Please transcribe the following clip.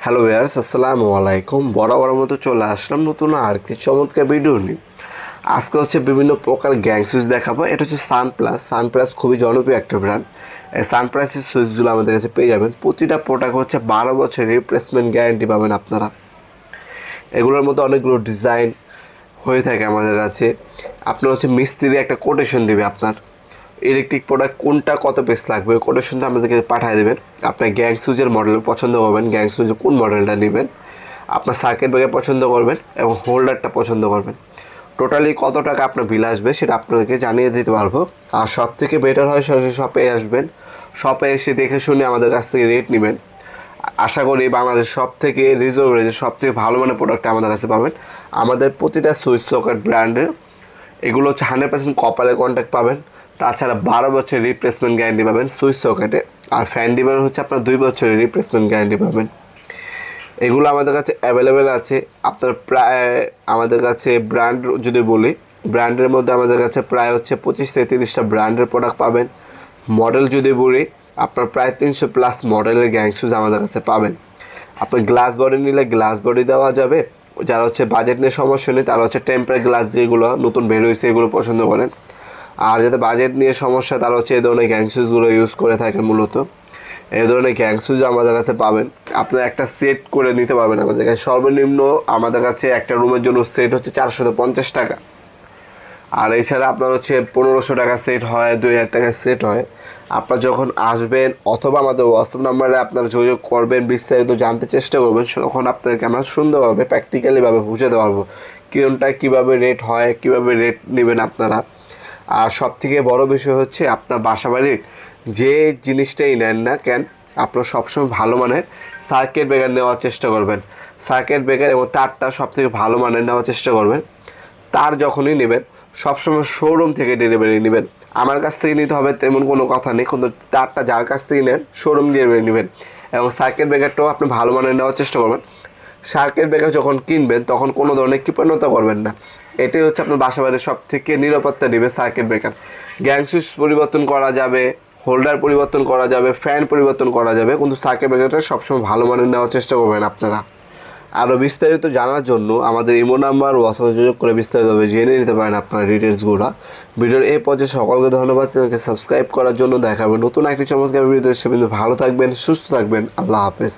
Hello viewers, আসসালামু আলাইকুম। বরাবর মতো চলে আসলাম নতুন আরেকটি চমৎকার ভিডিও নিয়ে। আজকে হচ্ছে বিভিন্ন প্রকার গ্যাং সুইচ দেখাবো। এটা হচ্ছে সানপ্লাস খুবই জনপ্রিয় একটা ব্র্যান্ড। এই সানপ্লাসের সুইচগুলো আমাদের কাছে পেয়ে যাবেন। প্রতিটা প্রোডাক্ট হচ্ছে 12 বছর রিপ্লেসমেন্ট গ্যারান্টি পাবেন আপনারা। এগুলোর মধ্যে অনেকগুলো ডিজাইন হয়ে থাকে আমাদের কাছে। আপনার হচ্ছে মিস্ত্রি একটা কোটেশন দেবে আপনার ইলেকট্রিক প্রোডাক্ট কোনটা কত পিস লাগবে, ওই কোটেশনটা আমাদেরকে পাঠিয়ে দেবেন। আপনার গ্যাং সুইচের মডেল পছন্দ করবেন, গ্যাং সুইচের কোন মডেলটা নেবেন, আপনার সার্কিট ব্রেকার পছন্দ করবেন এবং হোল্ডারটা পছন্দ করবেন। টোটালি কত টাকা আপনার বিল আসবে সেটা আপনাদেরকে জানিয়ে দিতে পারবো। আর সব থেকে বেটার হয় সরাসরি শপে আসবেন, শপে এসে দেখে শুনে আমাদের কাছ থেকে রেট নেবেন। আশা করি বাংলাদেশ সব থেকে রিজনেবল রেঞ্জে সব থেকে ভালো মানের প্রোডাক্ট আমাদের কাছে পাবেন। আমাদের প্রতিটা সুইচ সকেট ব্র্যান্ডের এগুলো হচ্ছে 100% কপারের কন্ট্যাক্ট পাবেন। তাছাড়া 12 বছর রিপ্লেসমেন্ট গ্যারান্টি পাবেন সুইচ সকেটে। আর ফ্যান ডিমান্ড হচ্ছে আপনার 2 বছরের রিপ্লেসমেন্ট গ্যারান্টি পাবেন। এগুলো আমাদের কাছে অ্যাভেলেবেল আছে। আপনার প্রায় আমাদের কাছে ব্র্যান্ড যদি বলি, ব্র্যান্ডের মধ্যে আমাদের কাছে প্রায় হচ্ছে 25 থেকে 30টা ব্র্যান্ডের প্রোডাক্ট পাবেন। মডেল যদি বলি, আপনার প্রায় 300+ মডেলের গ্যাং সুইচ আমাদের কাছে পাবেন। আপনি গ্লাস বডি নিলে গ্লাস বডি দেওয়া যাবে। যারা হচ্ছে বাজেট নিয়ে সমস্যা নেই তারা হচ্ছে টেম্পার গ্লাস যেগুলো নতুন বের হয়েছে এগুলো পছন্দ করেন। আর যাতে বাজেট নিয়ে সমস্যা তারা হচ্ছে এই ধরনের গ্যাং সুইচগুলো ইউজ করে থাকেন। মূলত এই ধরনের গ্যাং সুইচ আমাদের কাছে পাবেন। আপনার একটা সেট করে নিতে পারবেন আমাদের কাছে। সর্বনিম্ন আমাদের কাছে একটা রুমের জন্য সেট হচ্ছে 450 টাকা। আর এছাড়া আপনার হচ্ছে 1500 টাকা সেট হয়, 2000 টাকা সেট হয়। আপনার যখন আসবেন অথবা আমাদের হোয়াটসঅ্যাপ নাম্বারে আপনারা যোগাযোগ করবেন, বিস্তারিত জানতে চেষ্টা করবেন, তখন আপনাদেরকে আমরা সুন্দরভাবে প্র্যাকটিক্যালিভাবে বুঝাতে পারবো কোনটা কীভাবে রেট হয়, কীভাবে রেট নেবেন আপনারা। আর সবথেকে বড় বিষয় হচ্ছে আপনার বাসাবাড়ির যে জিনিসটাই নেন না কেন, আপনার সবসময় ভালো মানের সার্কিট ব্রেকার নেওয়ার চেষ্টা করবেন। সার্কিট ব্রেকার এবং তারটা সবথেকে ভালো মানের নেওয়ার চেষ্টা করবেন। তার যখনই নেবেন সবসময় শোরুম থেকে ডেলিভারি নেবেন। আমার কাছ থেকে নিতে হবে তেমন কোনো কথা নেই, কিন্তু তারটা যার কাছ থেকে নেন শোরুম ডেলিভারি নেবেন। এবং সার্কিট ব্রেকারটাও আপনি ভালো মানের নেওয়ার চেষ্টা করবেন। সার্কিট ব্রেকার যখন কিনবেন তখন কোনো ধরনের কৃপণতা করবেন না। এটাই হচ্ছে আপনার বাসাবাড়ির সব থেকে নিরাপত্তা দিবে সার্কিট ব্রেকার। গ্যাং সুইচ পরিবর্তন করা যাবে, হোল্ডার পরিবর্তন করা যাবে, ফ্যান পরিবর্তন করা যাবে, কিন্তু সার্কিট ব্রেকারটা সবসময় ভালো মানের নেওয়ার চেষ্টা করবেন আপনারা। আরও বিস্তারিত জানার জন্য আমাদের ইমো নাম্বার হোয়াটসঅ্যাপে যোগাযোগ করে বিস্তারিতভাবে জেনে নিতে পারেন আপনার ডিটেলসগুলো। ভিডিওর এই পর্যায়ে সকলকে ধন্যবাদ। চ্যানেলকে সাবস্ক্রাইব করার জন্য। দেখাবেন নতুন একটি চমৎকার ভিডিও। সে কিন্তু ভালো থাকবেন, সুস্থ থাকবেন। আল্লাহ হাফেজ।